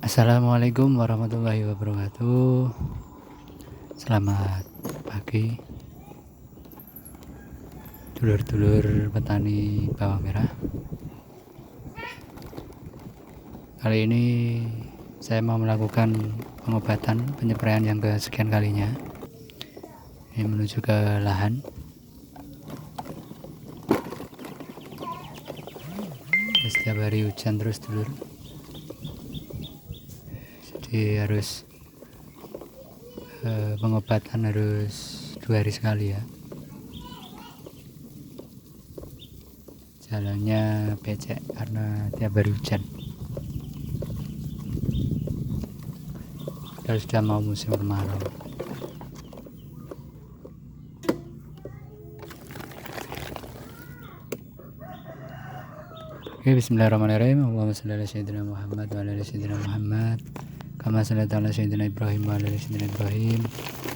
Assalamualaikum warahmatullahi wabarakatuh. Selamat pagi dulur-dulur petani bawang merah. Kali ini saya mau melakukan pengobatan penyepraian yang kesekian kalinya. Ini menuju ke lahan. Setiap hari hujan terus dulur, jadi harus pengobatan harus 2 hari sekali ya. Jalannya becek karena tiap hari hujan. Padahal sudah mau musim kemarau. Oke, bismillahirrahmanirrahim. Allahumma shalli ala sayyidina Muhammad wa ala ali sayyidina Muhammad. Kama shallaita ala sayyidina Ibrahim wa ala ali sayyidina Ibrahim.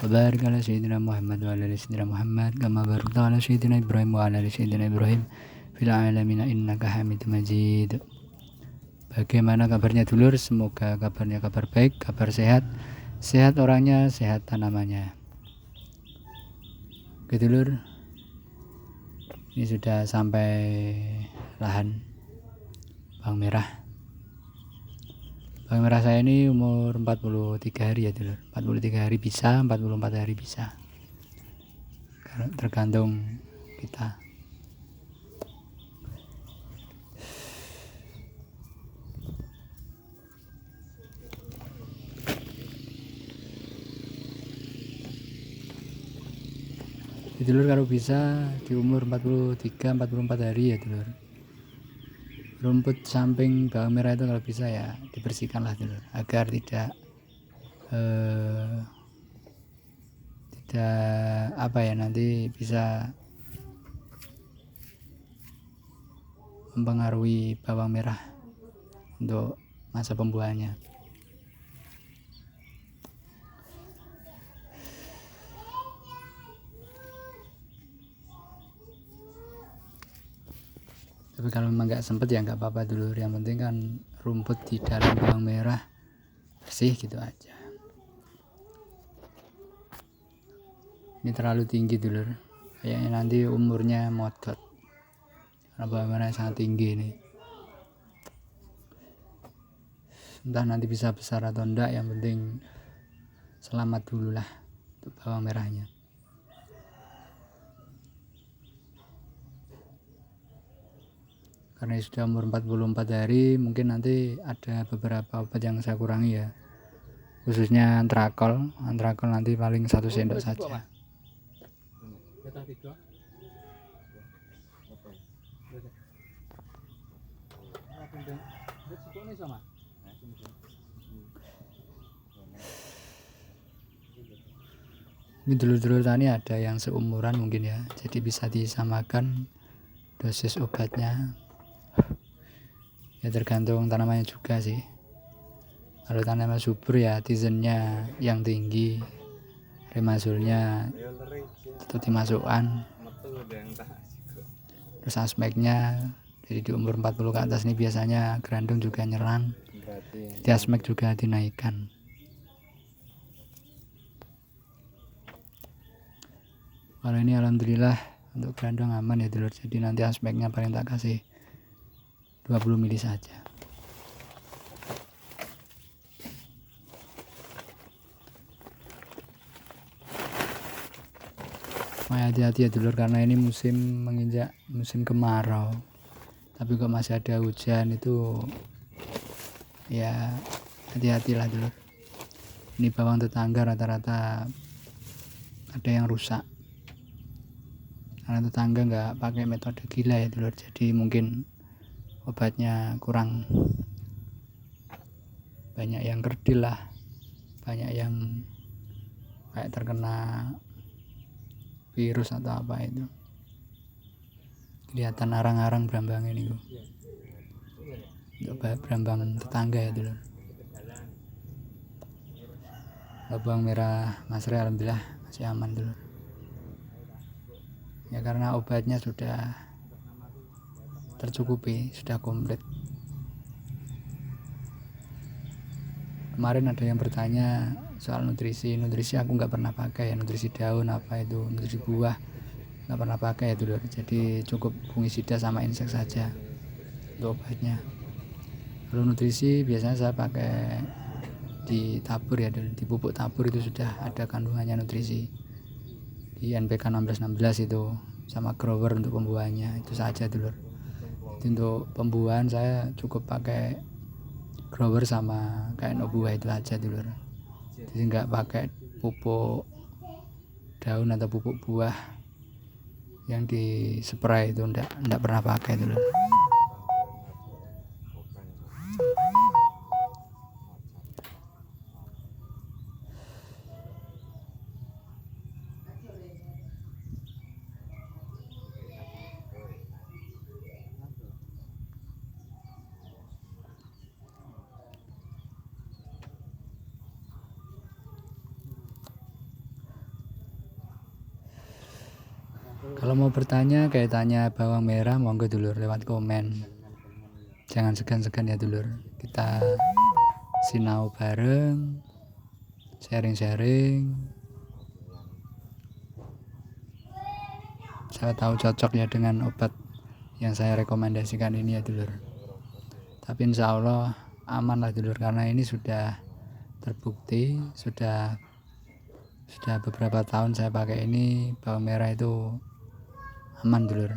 Wa barik ala sayyidina Muhammad wa ala ali sayyidina Muhammad. Kama barakta ala sayyidina Ibrahim wa ala ali sayyidina Ibrahim fil alamin innaka Hamidum Majid. Bagaimana kabarnya dulur? Semoga kabarnya kabar baik, kabar sehat. Sehat orangnya, sehat tanamannya. Oke dulur, ini sudah sampai lahan bawang merah. Bawang merah saya ini umur 43 hari ya dulur. 43 hari bisa, 44 hari bisa, tergantung kita. Jadi dulur kalau bisa di umur 43-44 hari ya dulur, rumput samping bawang merah itu kalau bisa ya dibersihkan lah dulur, agar tidak nanti bisa mempengaruhi bawang merah untuk masa pembuahannya. Tapi kalau memang nggak sempet ya nggak apa-apa dulur, yang penting kan rumput di dalam bawang merah bersih gitu aja. Ini terlalu tinggi dulur, kayaknya nanti umurnya modot karena bawang merah sangat tinggi ini. Entah nanti bisa besar atau enggak, yang penting selamat dulu lah untuk bawang merahnya. Karena sudah umur 44 hari, mungkin nanti ada beberapa obat yang saya kurangi ya, khususnya antrakol nanti paling 1 sendok saja. Ini dulur-dulur tani ada yang seumuran mungkin ya, jadi bisa disamakan dosis obatnya. Ya tergantung tanamannya juga sih. Kalau tanaman subur ya tizennya yang tinggi, remazolnya tetap dimasukkan, terus asmeknya jadi di umur 40 ke atas ini biasanya grandung juga nyerang, jadi asmek juga dinaikkan. Kalau ini alhamdulillah untuk grandung aman ya dulur, jadi nanti asmeknya paling tak kasih 20 mili saja. Hati-hati ya dulur, karena ini musim menginjak musim kemarau, tapi kok masih ada hujan itu ya hati-hatilah dulur. Ini bawang tetangga rata-rata ada yang rusak karena tetangga nggak pakai metode gila ya dulur, jadi mungkin obatnya kurang, banyak yang kerdil lah, banyak yang kayak terkena virus atau apa itu. Kelihatan arang-arang berambang ini untuk berambang tetangga ya dulu. Bawang merah Mas Re alhamdulillah masih aman dulu. ya karena obatnya sudah tercukupi, sudah komplit. Kemarin ada yang bertanya soal nutrisi aku nggak pernah pakai ya, nutrisi daun apa itu, nutrisi buah nggak pernah pakai ya dulu. Jadi cukup fungisida sama insek saja untuk obatnya. Kalau nutrisi biasanya saya pakai di tabur ya, di pupuk tabur itu sudah ada kandungannya nutrisi, di NPK 1616 itu, sama grower untuk pembuahannya itu saja dulu. Jadi untuk pembuahan saya cukup pakai grower sama kayak buah itu aja dulu. Jadi nggak pakai pupuk daun atau pupuk buah yang di spray itu, enggak pernah pakai dulu. Kalau mau bertanya kayak tanya bawang merah, monggo dulur lewat komen. Jangan segan-segan ya dulur. Kita sinau bareng, sharing-sharing. Saya tahu cocok ya dengan obat yang saya rekomendasikan ini ya dulur. Tapi insya Allah aman lah dulur, karena ini sudah terbukti, sudah beberapa tahun saya pakai ini, bawang merah itu aman dulur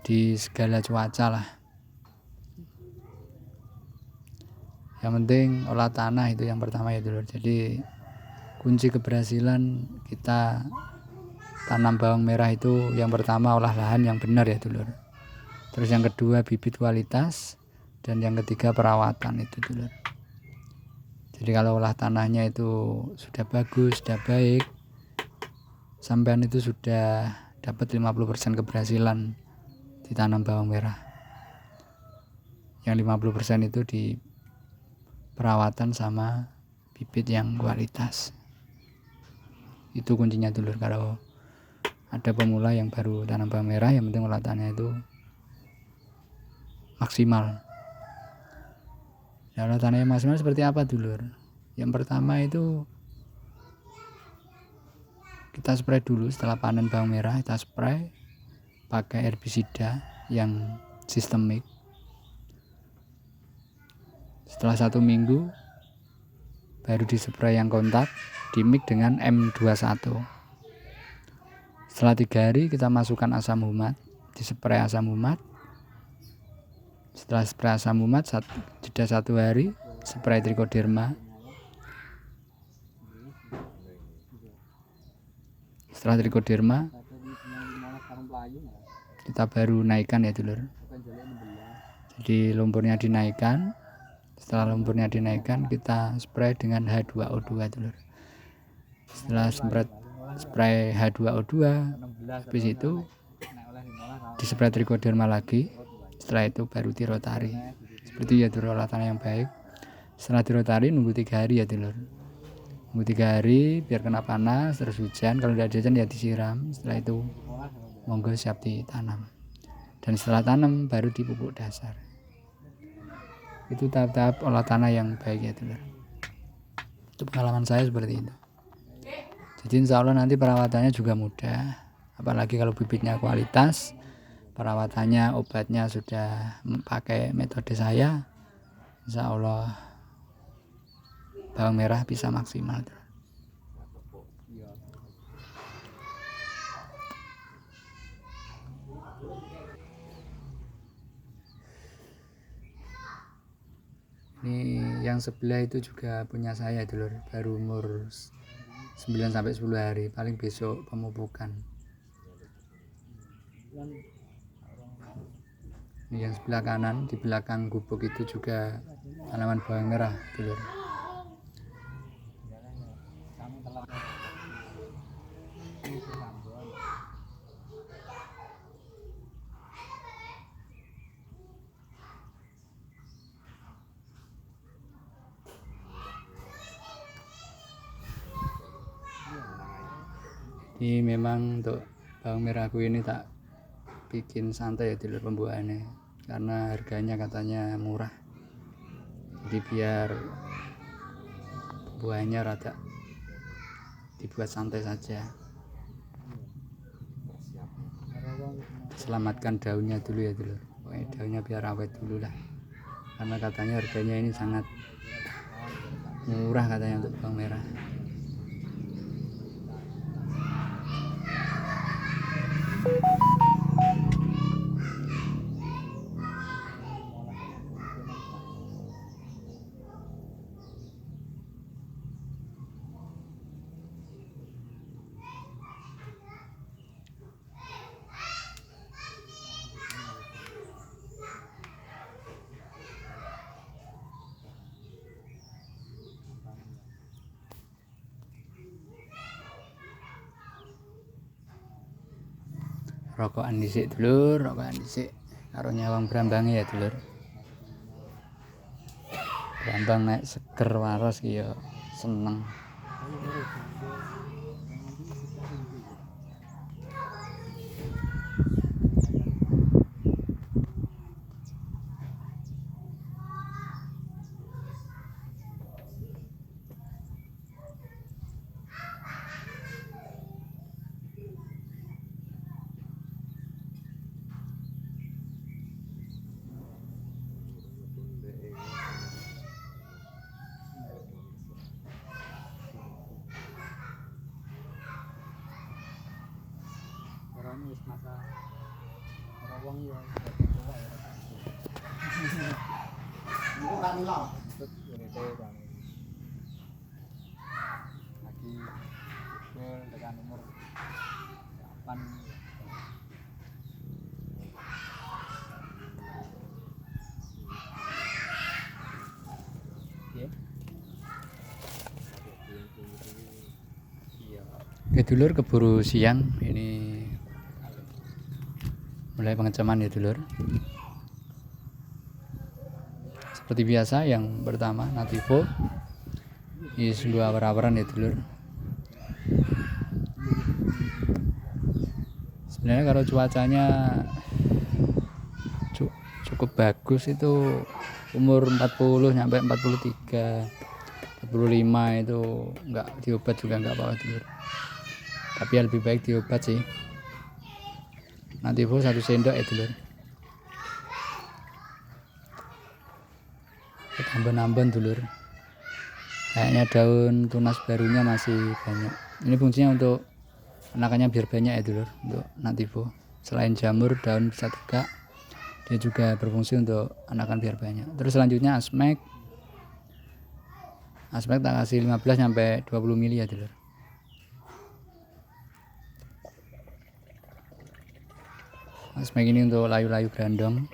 di segala cuaca lah. Yang penting olah tanah itu yang pertama ya dulur. Jadi kunci keberhasilan kita tanam bawang merah itu yang pertama olah lahan yang benar ya dulur. Terus yang kedua bibit kualitas, dan yang ketiga perawatan itu dulur. Jadi kalau olah tanahnya itu sudah bagus, sudah baik, sampean itu sudah dapat 50% keberhasilan ditanam bawang merah. Yang 50% itu di perawatan sama bibit yang kualitas. Itu kuncinya dulur. Kalau ada pemula yang baru tanam bawang merah, yang penting olah tanahnya itu maksimal. Ya, olah tanahnya maksimal seperti apa dulur? Yang pertama itu kita spray dulu setelah panen bawang merah, kita spray pakai herbisida yang sistemik. Setelah 1 minggu baru dispray yang kontak, dimix dengan M21. Setelah 3 hari kita masukkan asam humat, dispray asam humat. Setelah spray asam humat, jeda 1 hari spray trichoderma. Setelah trichoderma kita baru naikkan ya dulur. Jadi lumpurnya dinaikkan. Setelah lumpurnya dinaikkan, kita spray dengan H2O2 dulur. Setelah spray H2O2, habis itu dispray trichoderma lagi. Setelah itu baru dirotari. Seperti ya dulur, olah tanah yang baik. Setelah dirotari nunggu 3 hari ya dulur. Nunggu 3 hari biar kena panas, terus hujan. Kalau tidak hujan ya disiram. Setelah itu monggo siap ditanam. Dan setelah tanam baru dipupuk dasar. Itu tahap-tahap olah tanah yang baik ya dulur. Itu pengalaman saya seperti itu. Jadi insya Allah nanti perawatannya juga mudah. Apalagi kalau bibitnya kualitas, perawatannya, obatnya sudah pakai metode saya, insya Allah bawang merah bisa maksimal. Ini yang sebelah itu juga punya saya dulur, baru umur 9-10 hari, paling besok pemupukan. Ini yang sebelah kanan, di belakang gubuk itu juga tanaman bawang merah dulur. Ini memang untuk bawang merahku ini tak bikin santai ya dulur pembuahannya, karena harganya katanya murah, jadi biar buahnya rada dibuat santai saja. Selamatkan daunnya dulu ya dulur, pokoknya daunnya biar awet dulu lah, karena katanya harganya ini sangat murah katanya untuk bawang merah. Rokokan dhisik dulur, rokokan dhisik karo nyawang brambange ya dulur. Brambang naik seger waras ki ya seneng. Wis masa wong ya itu kan ilang lagi tekan umur 8 Oke dulur, keburu siang ini, mulai pengecaman ya dulur. Seperti biasa yang pertama Nativo ini sungguh awar-awaran ya dulur. Sebenarnya kalau cuacanya cukup bagus itu umur 40 sampai 43 45 itu enggak diobat juga enggak apa-apa dulur, tapi ya lebih baik diobat sih. Nativo 1 sendok ya dulur, tambah-nambah dulur. Kayaknya daun tunas barunya masih banyak. Ini fungsinya untuk anakannya biar banyak ya dulur, untuk Nativo. Selain jamur daun bisa tegak, dia juga berfungsi untuk anakan biar banyak. Terus selanjutnya Asmek tak kasih 15 sampai 20 mili ya dulur. Asmek ini untuk layu-layu grandong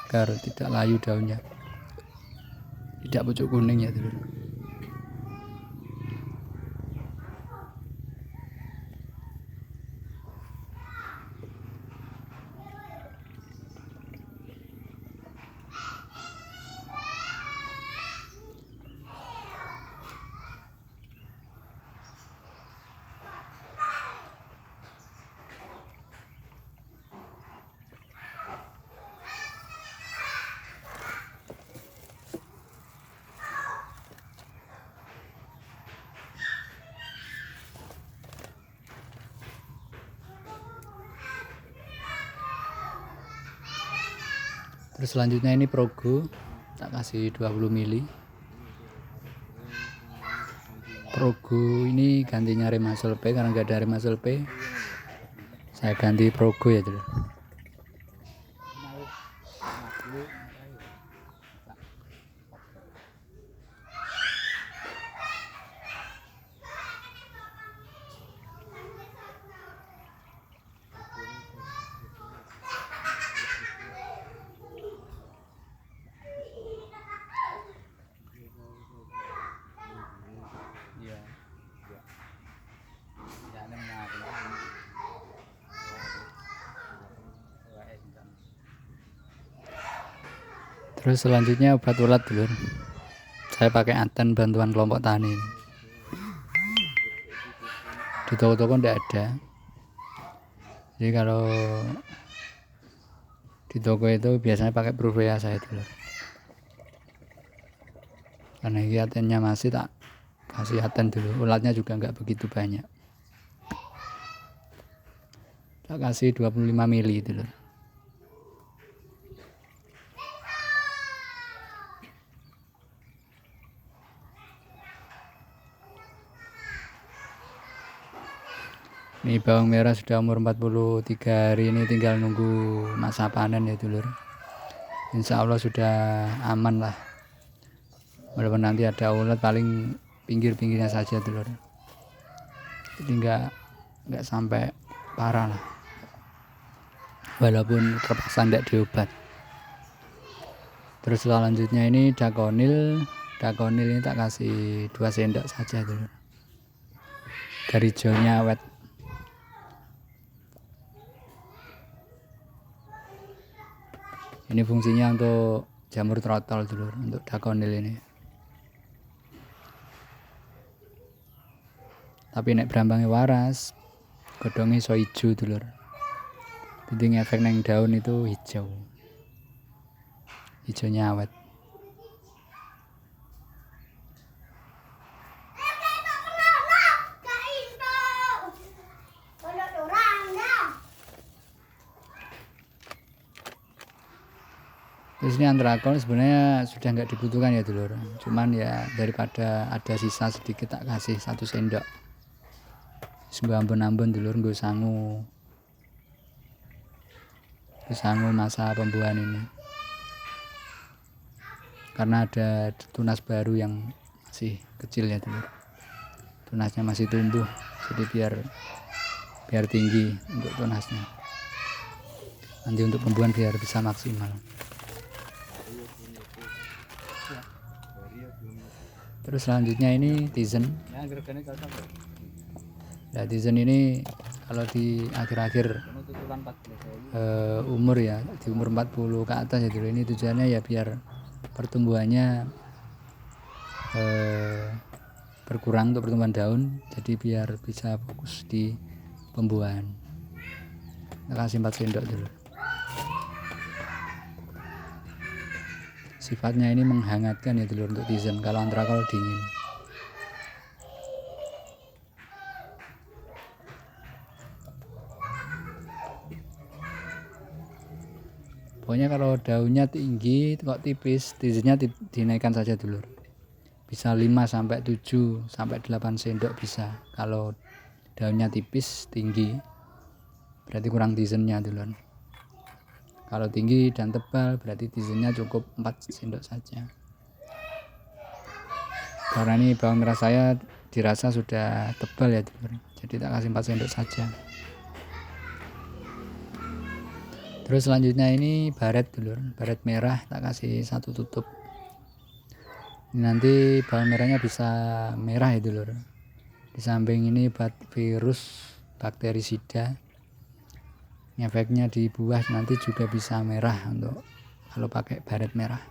agar tidak layu daunnya, tidak pucuk kuning ya dulur. Terus selanjutnya ini Progo tak kasih 20 mili. Progo ini gantinya Remasol P, karena nggak ada Remasol P saya ganti Progo ya dulu. Terus selanjutnya obat ulat dulu, saya pakai Aten bantuan kelompok tani. Di toko-toko ndak ada, Jadi kalau di toko itu biasanya pakai Provea saya dulu. Karena ini atennya masih tak kasih aten dulu. Ulatnya juga nggak begitu banyak. Tak kasih 25 mili dulu. Ini bawang merah sudah umur 43 hari, ini tinggal nunggu masa panen ya dulur. Insya Allah sudah aman lah. Walaupun nanti ada ulat paling pinggir-pinggirnya saja dulur. Jadi nggak sampai parah lah. Walaupun terpaksa tidak diobat. Terus selanjutnya ini dakonil. Dakonil ini tak kasih 2 sendok saja dulur. Dari hijaunya awet. Ini fungsinya untuk jamur trotol dulur, untuk dakonil ini. Tapi nek berambangnya waras, godongnya iso hijau dulur. Jadi ngefek neng daun itu hijau. Hijaunya awet. Terus ini antrakol sebenarnya sudah nggak dibutuhkan ya dulur. Cuman ya daripada ada sisa sedikit tak kasih 1 sendok. Sebuah ambon-ambon dulur nggo sangu. Sangu masa pembuahan ini. Karena ada tunas baru yang masih kecil ya dulur. Tunasnya masih tumbuh, jadi biar tinggi untuk tunasnya. Nanti untuk pembuahan biar bisa maksimal. Terus selanjutnya ini tizen. Nah, tizen ini kalau di akhir-akhir umur ya, di umur 40 ke atas ya dulu, ini tujuannya ya biar pertumbuhannya berkurang untuk pertumbuhan daun, jadi biar bisa fokus di pembuahan. Kita kasih 4 sendok dulu. Sifatnya ini menghangatkan ya dulur untuk tizen, kalau antrakol dingin. Pokoknya kalau daunnya tinggi kok tipis, tizennya dinaikkan saja dulur. Bisa 5 sampai 7 sampai 8 sendok bisa. Kalau daunnya tipis tinggi berarti kurang tizennya dulur. Kalau tinggi dan tebal berarti tizennya cukup 4 sendok saja. Karena ini bawang merah saya dirasa sudah tebal ya dulur. Jadi tak kasih 4 sendok saja. Terus selanjutnya ini baret dulur. Baret merah tak kasih 1 tutup. Ini nanti bawang merahnya bisa merah ya dulur. Di samping ini virus bakterisida. Efeknya di buah nanti juga bisa merah untuk kalau pakai baret merah.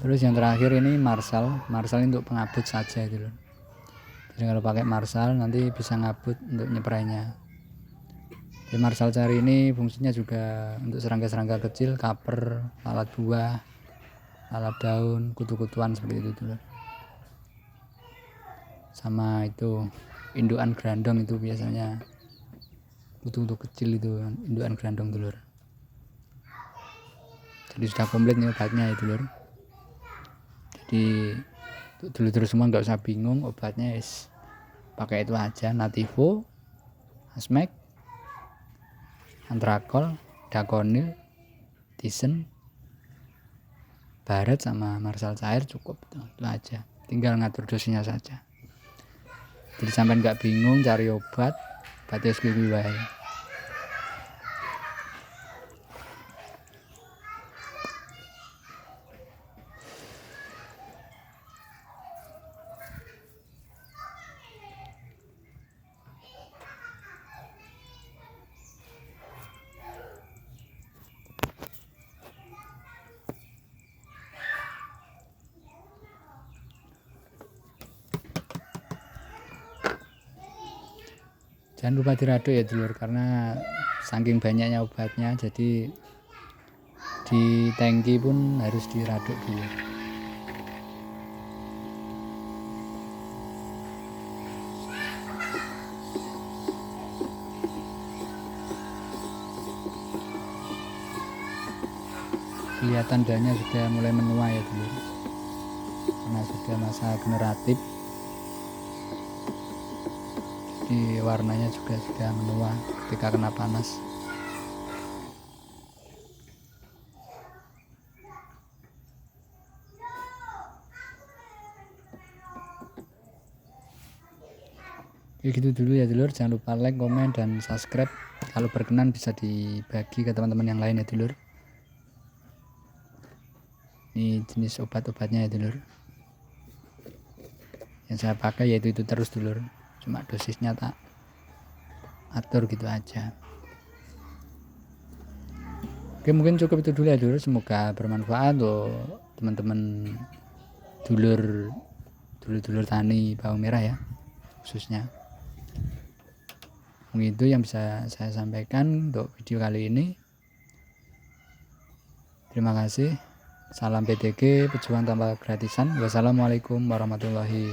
Terus yang terakhir ini marsal ini untuk pengabut saja gitu loh. Jadi kalau pakai marsal nanti bisa ngabut untuk nyeprainya. Di marsal cari ini fungsinya juga untuk serangga-serangga kecil, kaper, lalat buah, lalat daun, kutu-kutuan seperti itu dulu. Sama itu indukan grandong itu biasanya kutu-kutu kecil itu indukan grandong dulur. Jadi sudah komplit nih obatnya ya dulur. Jadi dulur semua nggak usah bingung, obatnya pakai itu aja, Nativo, Asmek, Antrakol, Dakonil, Tizen, Baret sama marsal cair cukup itu aja. Tinggal ngatur dosisnya saja. Jadi sampai nggak bingung cari obat SPB wae. Jangan lupa diraduk ya dulur, karena saking banyaknya obatnya jadi di tangki pun harus diraduk dulu. Kelihatan daunnya sudah mulai menua ya dulur, karena sudah masa generatif. Jadi warnanya juga sudah menua ketika kena panas. Ya gitu dulu ya dulur, jangan lupa like, komen, dan subscribe. Kalau berkenan bisa dibagi ke teman-teman yang lain ya dulur. Ini jenis obat-obatnya ya dulur, yang saya pakai yaitu itu terus dulur, cuma dosisnya tak atur gitu aja. Oke, mungkin cukup itu dulu ya dulur, semoga bermanfaat untuk teman-teman dulur tani bawang merah ya khususnya. Mungkin itu yang bisa saya sampaikan untuk video kali ini. Terima kasih. Salam PTG, pejuang tanpa gratisan. Wassalamualaikum warahmatullahi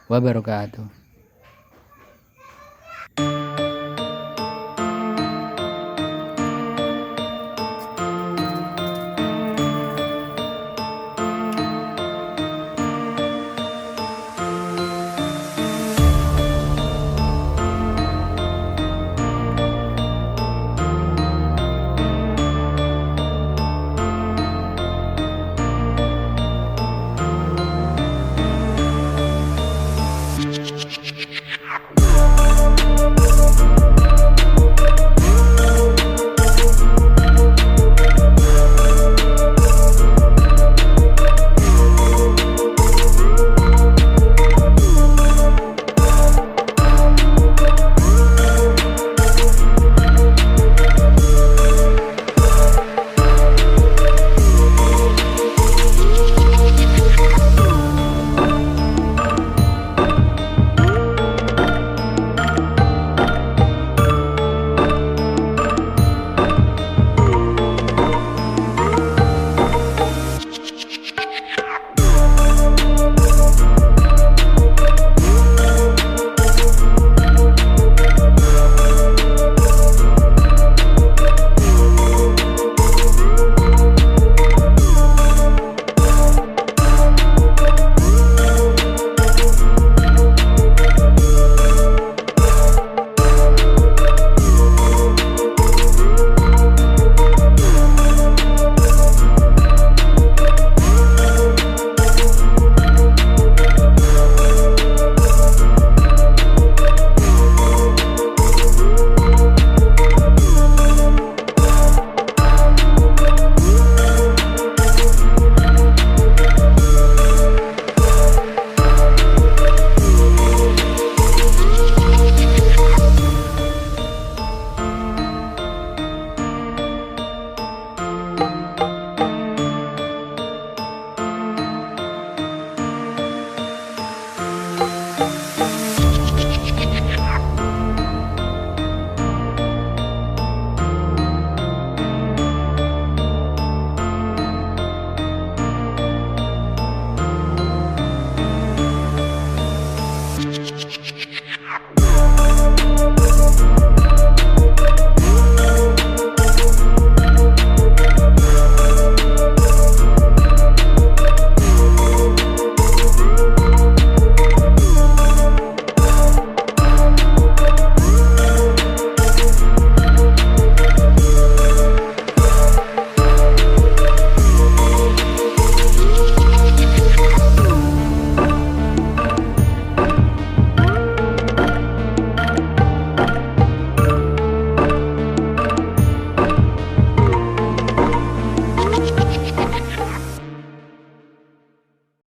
wabarakatuh.